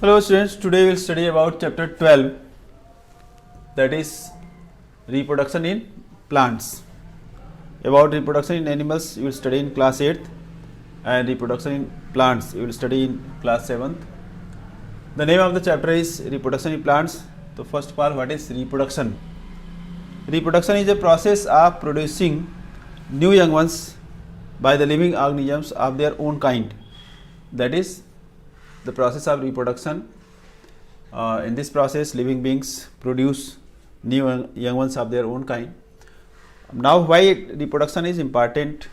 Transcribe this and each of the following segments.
Hello students, today we will study about chapter 12, that is reproduction in plants. About reproduction in animals you will study in class 8th and reproduction in plants you will study in class 7th. The name of the chapter is reproduction in plants. So first of all, what is reproduction? Reproduction is a process of producing new young ones by the living organisms of their own kind. That is the process of reproduction. In this process, living beings produce new young ones of their own kind. Now, why reproduction is important?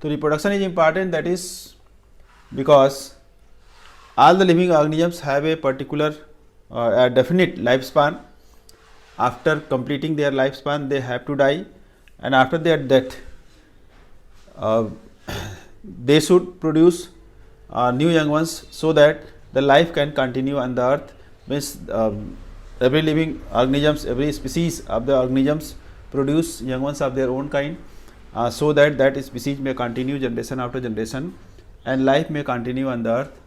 So, reproduction is important, that is because all the living organisms have a particular a definite lifespan. After completing their lifespan, they have to die, and after their death, they should produce new young ones so that the life can continue on the earth. Means every living organisms, every species of the organisms produce young ones of their own kind, so that that species may continue generation after generation, and life may continue on the earth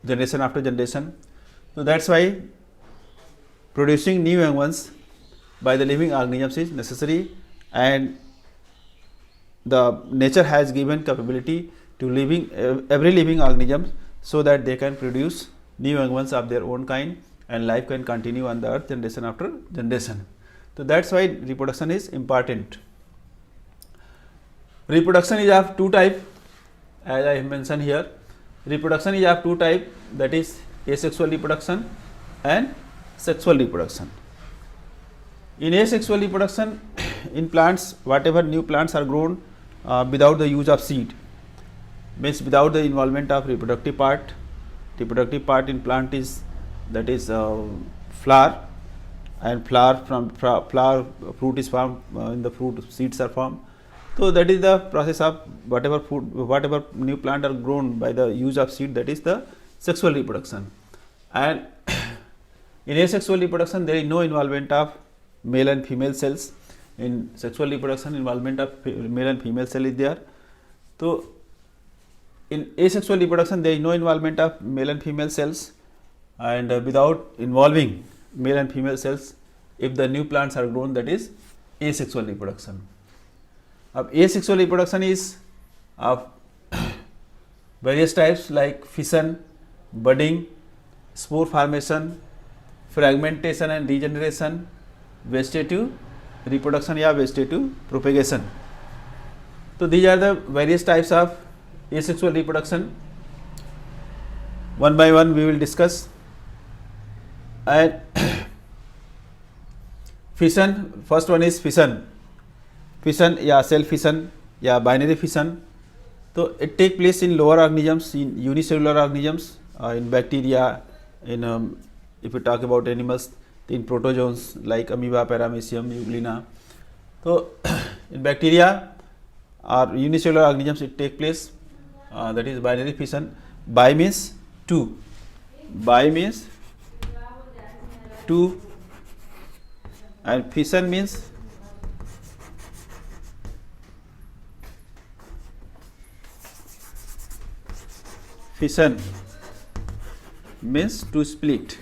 generation after generation. So that's why producing new young ones by the living organisms is necessary, and the nature has given capability to every living organism so that they can produce new young ones of their own kind, and life can continue on the earth generation after generation. So that's why reproduction is important. Reproduction is of two types, as I have mentioned here. Reproduction is of two types, that is asexual reproduction and sexual reproduction. In asexual reproduction, in plants, whatever new plants are grown without the use of seed, means without the involvement of reproductive part. Reproductive part in plant is, that is flower, and flower from flower fruit is formed, in the fruit seeds are formed. So that is the process of whatever food, whatever new plant are grown by the use of seed, that is the sexual reproduction. And in asexual reproduction, there is no involvement of male and female cells. In sexual reproduction, involvement of male and female cell is there. So in asexual reproduction, there is no involvement of male and female cells, and without involving male and female cells, if the new plants are grown, that is asexual reproduction. Asexual reproduction is of various types like fission, budding, spore formation, fragmentation and regeneration, vegetative reproduction या vegetative propagation. So these are the various types of asexual reproduction. One by one we will discuss. And fission, first one is fission. Fission या cell fission या binary fission. So it take place in lower organisms, in unicellular organisms, in bacteria, in if we talk about animals, in protozoans like amoeba, paramecium, euglena. So in bacteria or unicellular organisms it take place, that is binary fission. Bi means two. Bi means two, and fission means to split.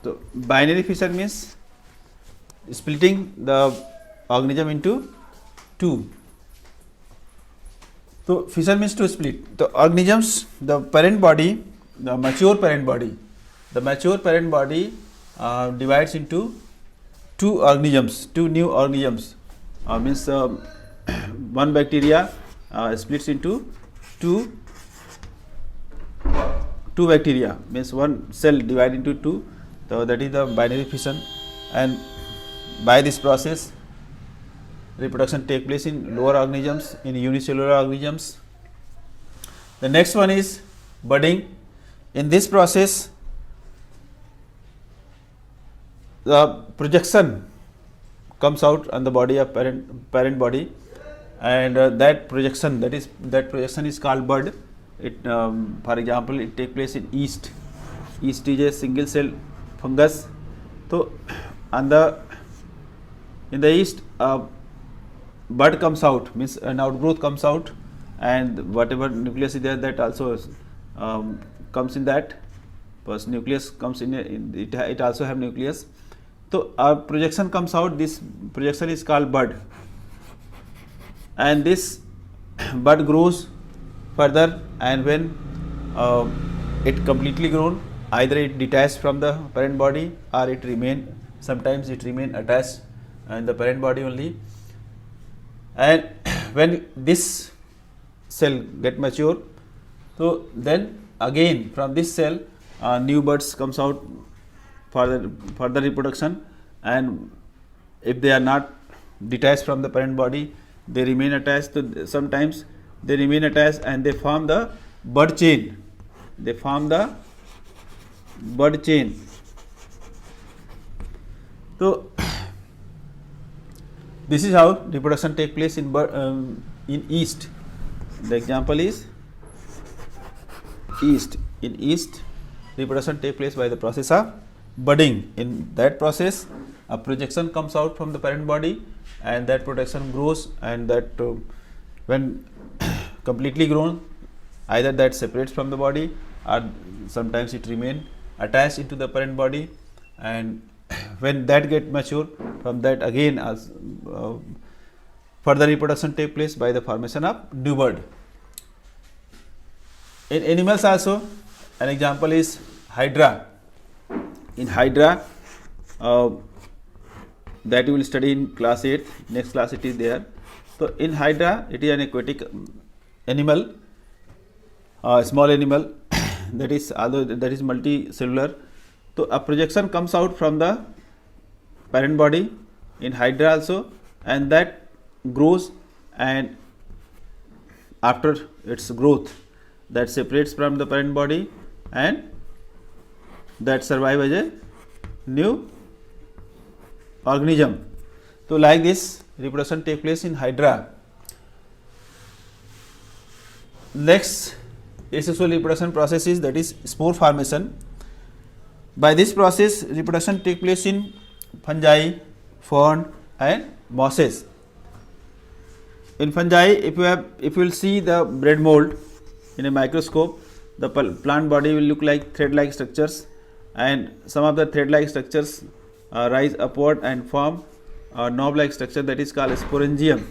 So binary fission means splitting the organism into two. So fission means to split. The organisms, the parent body, the mature parent body divides into two organisms, two new organisms. Means one bacteria splits into two bacteria, means one cell divided into two. So that is the binary fission, and by this process reproduction take place in lower organisms, in unicellular organisms. The next one is budding. In this process, the projection comes out on the body of parent body, and that projection is called bud. It for example, it take place in yeast. Yeast is a single cell fungus. So in the yeast, bud comes out, means an outgrowth comes out, and whatever nucleus is there, that also comes in that. First nucleus comes in it also have nucleus. So a projection comes out. This projection is called bud, and this bud grows further, and when it completely grown, either it detached from the parent body or it remain, sometimes it remain attached in the parent body only. And when this cell get mature, so then again from this cell new buds comes out for the further reproduction, and if they are not detached from the parent body, they remain attached. So sometimes they remain attached and they form the bud chain. They form the bud chain. So this is how reproduction take place in yeast. The example is yeast. In yeast, reproduction take place by the process of budding. In that process, a projection comes out from the parent body, and that projection grows, and that when completely grown, either that separates from the body or sometimes it remain attached into the parent body, and when that get mature, from that again as further reproduction take place by the formation of new bud. In animals also, an example is hydra. In hydra, that you will study in class 8, next class it is there. So in hydra, it is an aquatic animal, small animal that is, although that is multicellular. So a projection comes out from the parent body in hydra also, and that grows, and after its growth, that separates from the parent body and that survive as a new organism. So like this reproduction take place in hydra. Next asexual reproduction process is, that is spore formation. By this process reproduction take place in fungi, fern and mosses. In fungi, if you will see the bread mold in a microscope, the plant body will look like thread-like structures, and some of the thread-like structures rise upward and form a knob-like structure that is called sporangium.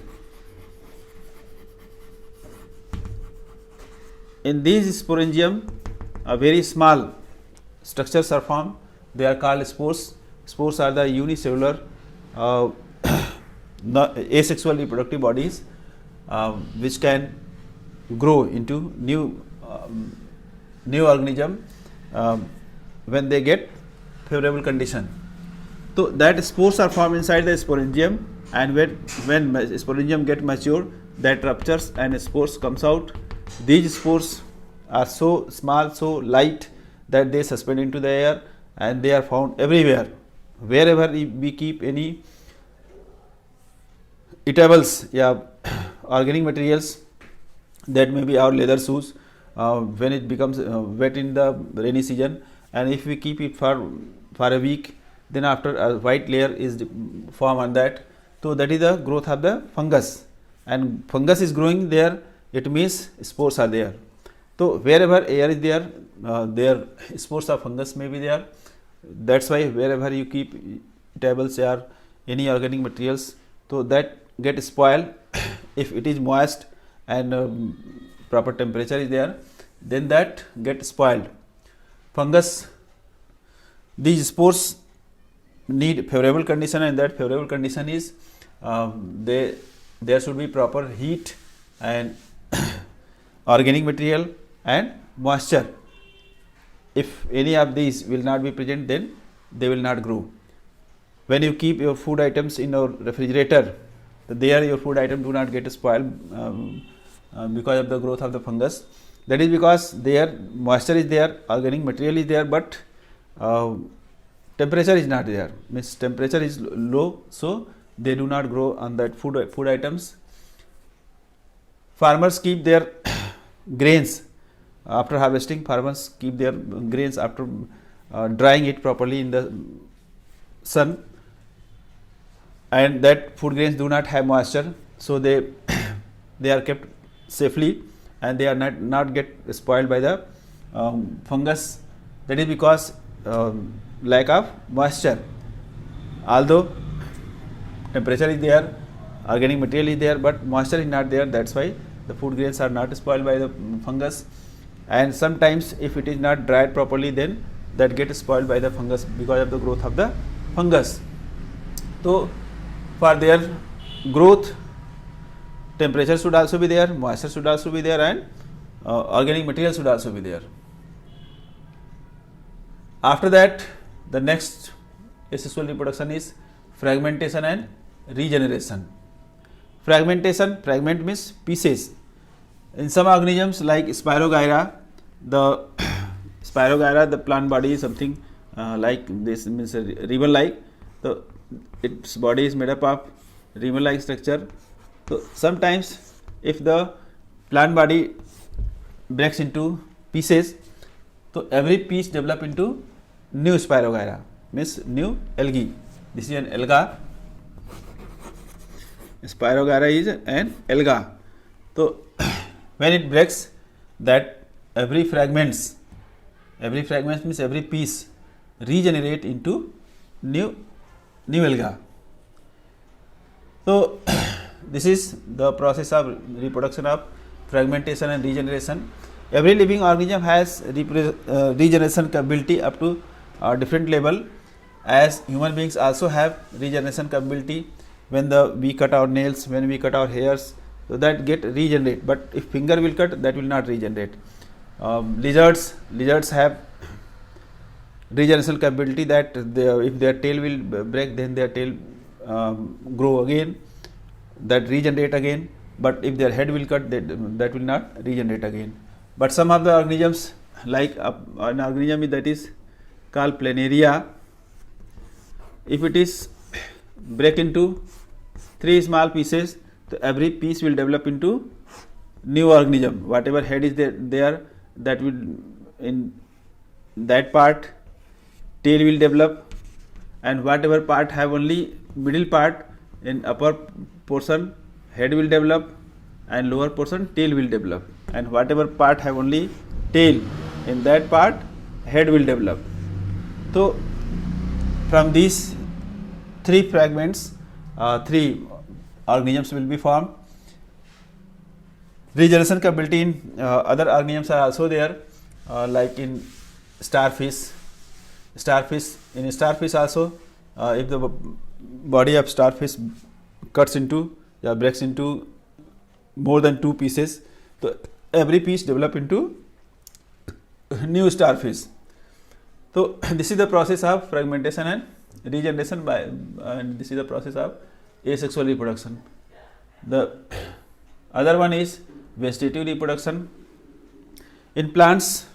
In these sporangium, very small structures are formed. They are called spores. Spores are the unicellular asexual reproductive bodies which can grow into new organism when they get favorable condition. So that spores are formed inside the sporangium, and when sporangium get mature, that ruptures and spores comes out. These spores are so small, so light, that they suspend into the air, and they are found everywhere. Wherever we keep any eatables, organic materials, that may be our leather shoes, when it becomes wet in the rainy season, and if we keep it for a week, then after a white layer is formed on that. So that is the growth of the fungus, and fungus is growing there, it means spores are there. So wherever air is there, there spores of fungus may be there. That's why wherever you keep tables or any organic materials, so that get spoiled. If it is moist and proper temperature is there, then that get spoiled. Fungus, these spores need favorable condition, and that favorable condition is there should be proper heat and organic material and moisture. If any of these will not be present, then they will not grow. When you keep your food items in your refrigerator, there your food item do not get spoiled because of the growth of the fungus. That is because their moisture is there, organic material is there, but temperature is not there, means temperature is low, so they do not grow on that food items. Farmers keep their grains after harvesting. Farmers keep their grains after drying it properly in the sun, and that food grains do not have moisture, so they are kept safely and they are not get spoiled by the fungus. That is because lack of moisture. Although temperature is there, organic material is there, but moisture is not there. That's why the food grains are not spoiled by the fungus. And sometimes if it is not dried properly, then that gets spoiled by the fungus because of the growth of the fungus. So for their growth, temperature should also be there, moisture should also be there, and organic material should also be there. After that, the next asexual reproduction is fragmentation and regeneration. Fragmentation, fragment means pieces. In some organisms like Spirogyra, the plant body is something like this, means ribbon-like. So its body is made up of ribbon-like structure. So sometimes if the plant body breaks into pieces, so every piece develop into new Spirogyra, means new algae. This is an alga. Spirogyra is an alga. So when it breaks, that every fragments means every piece regenerate into new alga. So this is the process of reproduction of fragmentation and regeneration. Every living organism has regeneration capability up to a different level, as human beings also have regeneration capability. When we cut our nails, when we cut our hairs, so that get regenerate, but if finger will cut, that will not regenerate. Lizards have regeneration capability, that if their tail will break, then their tail grow again, that regenerate again, but if their head will cut, that will not regenerate again. But some of the organisms, like an organism that is called Planaria, if it is break into 3 small pieces, so every piece will develop into new organism. Whatever head is there, that will, in that part tail will develop, and whatever part have only middle part, in upper portion head will develop, and lower portion tail will develop, and whatever part have only tail, in that part head will develop. So from these 3 fragments, 3 organisms will be formed. Regeneration capability in other organisms are also there, like in starfish. In starfish also, if the body of starfish cuts into, breaks into more than 2 pieces, so every piece develop into new starfish. So this is the process of fragmentation and regeneration and this is the process of asexual reproduction. The other one is vegetative reproduction. In plants,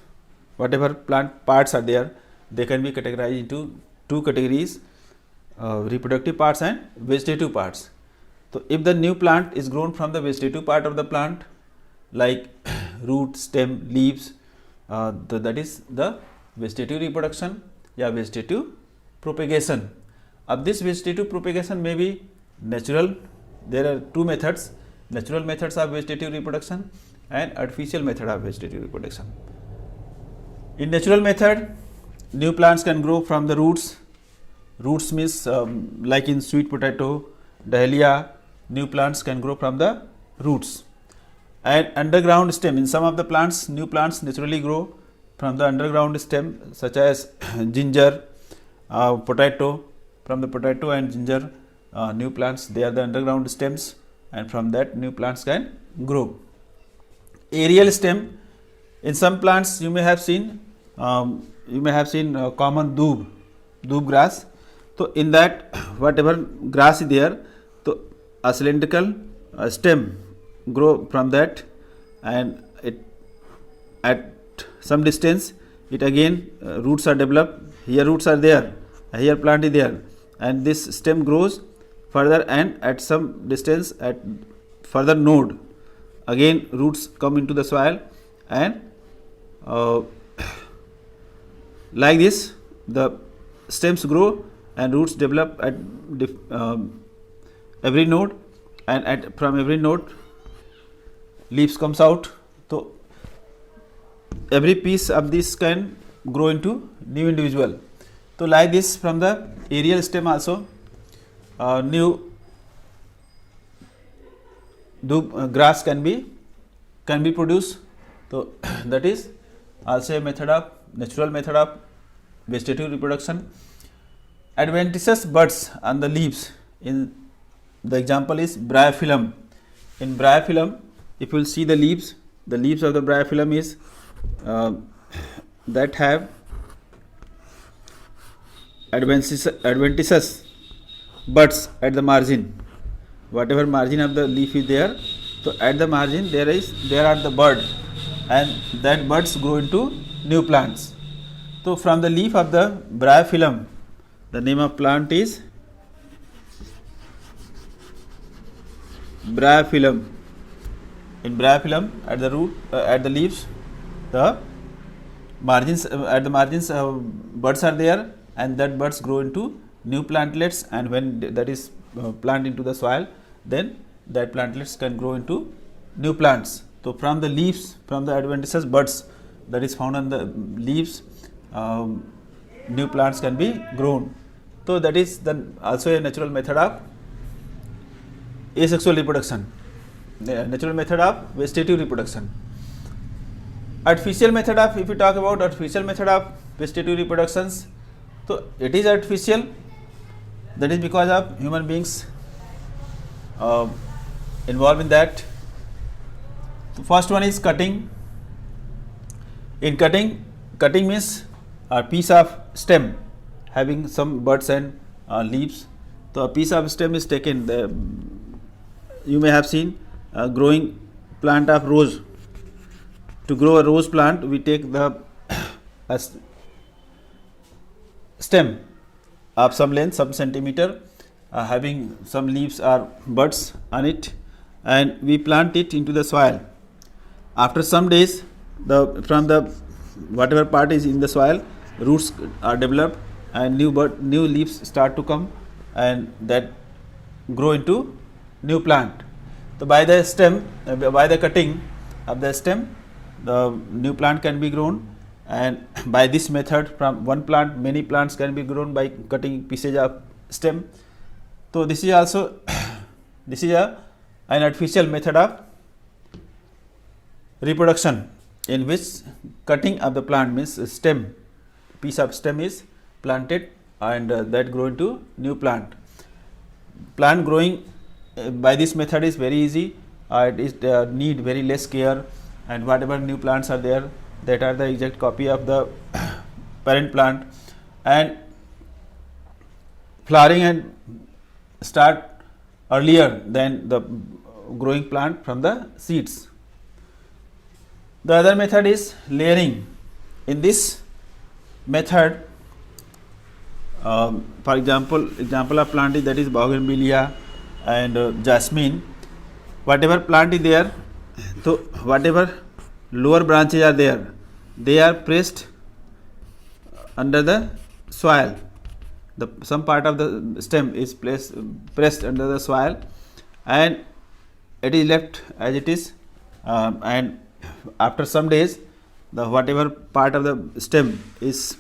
whatever plant parts are there, they can be categorized into 2 categories, reproductive parts and vegetative parts. So if the new plant is grown from the vegetative part of the plant, like root, stem, leaves, that is the vegetative reproduction, vegetative propagation. Of this vegetative propagation may be natural. There are 2 methods: natural methods of vegetative reproduction and artificial method of vegetative reproduction. In natural method, new plants can grow from the roots. Roots means like in sweet potato, dahlia, new plants can grow from the roots. And underground stem, in some of the plants, new plants naturally grow from the underground stem, such as ginger, potato. From the potato and ginger, new plants, they are the underground stems, and from that new plants can grow. Aerial stem, in some plants you may have seen common doob grass. So in that, whatever grass is there, so a cylindrical stem grow from that, and it at some distance it again roots are developed. Here roots are there, here plant is there, and this stem grows further, and at some distance, at further node, again roots come into the soil, and like this the stems grow and roots develop at every node, and from every node leaves comes out. So every piece of this can grow into new individual. So like this, from the aerial stem also new grass can be produced. So that is also a method of natural method of vegetative reproduction. Adventitious buds on the leaves, in the example is bryophyllum. In bryophyllum, if you will see the leaves of the bryophyllum is that have adventitious buds at the margin. Whatever margin of the leaf is there, so at the margin there are the bud, and that buds grow into new plants. So from the leaf of the bryophyllum, the name of plant is bryophyllum. In bryophyllum, at the root, at the leaves, the margins buds are there, and that buds grow into new plantlets, and when that is planted into the soil, then that plantlets can grow into new plants. So from the leaves, from the adventitious buds that is found on the leaves, new plants can be grown. So that is then also a natural method of asexual reproduction, the natural method of vegetative reproduction. Artificial method of, if we talk about artificial method of vegetative reproductions, so it is artificial, that is because of human beings involved in that. The first one is cutting. In cutting means a piece of stem having some buds and leaves. So a piece of stem is taken. You may have seen a growing plant of rose. To grow a rose plant, we take the stem of some length, some centimeter, having some leaves or buds on it, and we plant it into the soil. After some days, from the whatever part is in the soil, roots are developed, and new leaves start to come, and that grow into new plant. So by the stem, by the cutting of the stem, the new plant can be grown, and by this method, from one plant many plants can be grown by cutting pieces of stem. So this is also an artificial method of reproduction, in which cutting of the plant means stem, piece of stem is planted, and that grow into new plant. Plant growing by this method is very easy. It is need very less care, and whatever new plants are there, that are the exact copy of the parent plant, and flowering and start earlier than the growing plant from the seeds. The other method is layering. In this method, for example of plant is, that is bougainvillea and jasmine. Whatever plant is there, so whatever lower branches are there, they are pressed under the soil. Some part of the stem is pressed under the soil, and it is left as it is, and after some days, the whatever part of the stem is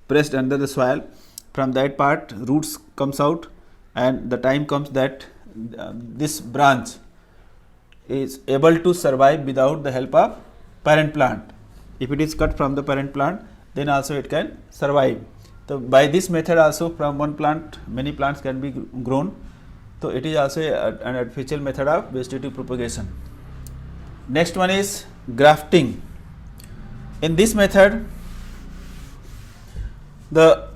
pressed under the soil, from that part roots comes out, and the time comes that this branch is able to survive without the help of parent plant. If it is cut from the parent plant, then also it can survive. So by this method also, from one plant many plants can be grown. So it is also an artificial method of vegetative propagation. Next one is grafting. In this method, the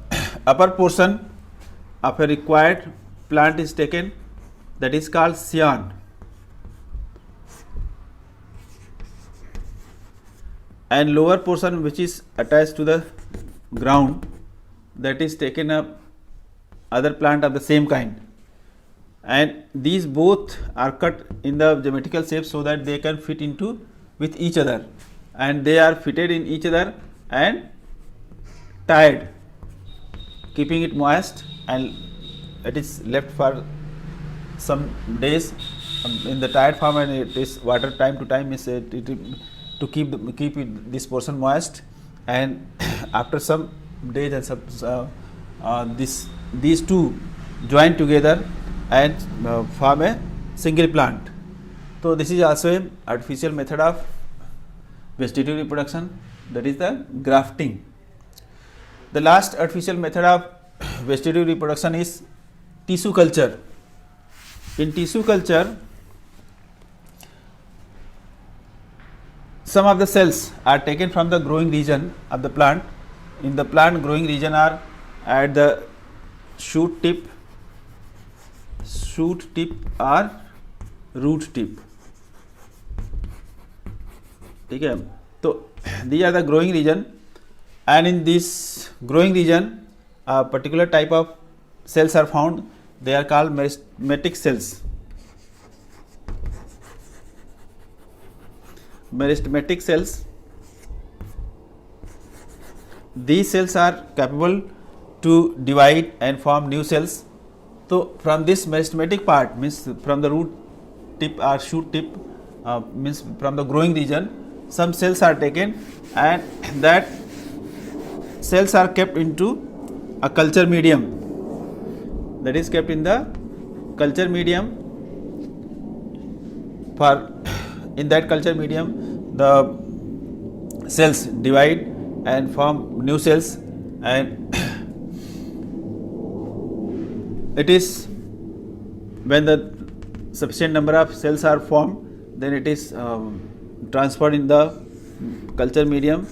upper portion of a required plant is taken, that is called scion, and lower portion which is attached to the ground, that is taken up other plant of the same kind, and these both are cut in the geometrical shape so that they can fit into with each other, and they are fitted in each other and tied, keeping it moist, and it is left for some days in the tired farm, and it is water time to time is to keep this portion moist, and after some days and some these two join together and form a single plant. So this is also an artificial method of vegetative reproduction, that is the grafting. The last artificial method of vegetative reproduction is tissue culture. In tissue culture, some of the cells are taken from the growing region of the plant. In the plant, growing region are at the shoot tip or root tip. Okay. So these are the growing region, and in this growing region a particular type of cells are found. They are called meristematic cells. Meristematic cells. These cells are capable to divide and form new cells. So from this meristematic part, means from the root tip or shoot tip, means from the growing region, some cells are taken, and that cells are kept into a culture medium. That is kept in the culture medium. For in that culture medium, the cells divide and form new cells, and it is when the sufficient number of cells are formed, then it is transferred in the culture medium,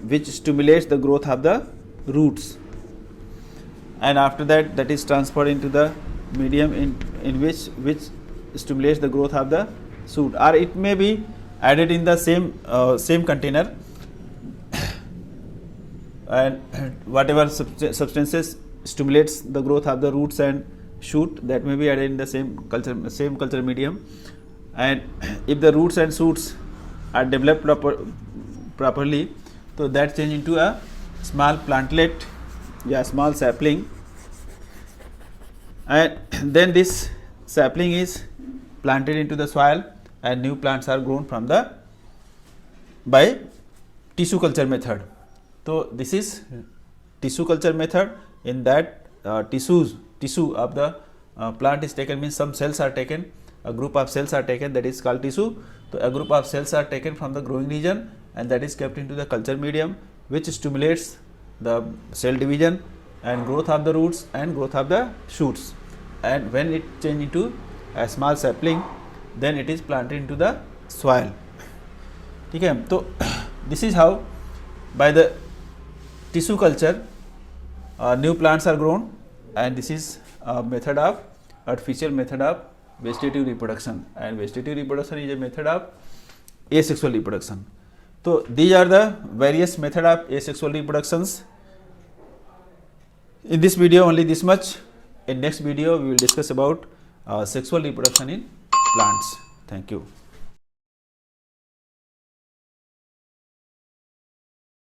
which stimulates the growth of the roots, and after that, that is transferred into the medium in which stimulates the growth of the shoot, or it may be added in the same container, and whatever substances stimulates the growth of the roots and shoot, that may be added in the same culture medium. And if the roots and shoots are developed properly, so that change into a small plantlet, small sapling, and then this sapling is planted into the soil, and new plants are grown from by tissue culture method. So this is tissue culture method. In that tissue of the plant is taken, means some cells are taken, a group of cells are taken, that is called tissue. So a group of cells are taken from the growing region, and that is kept into the culture medium, which stimulates the cell division and growth of the roots and growth of the shoots, and when it change into a small sapling, then it is planted into the soil. Okay. So this is how by the tissue culture new plants are grown, and this is a method of artificial method of vegetative reproduction, and vegetative reproduction is a method of asexual reproduction. So these are the various method of asexual reproductions. In this video only this much. In next video we will discuss about sexual reproduction in plants. Thank you.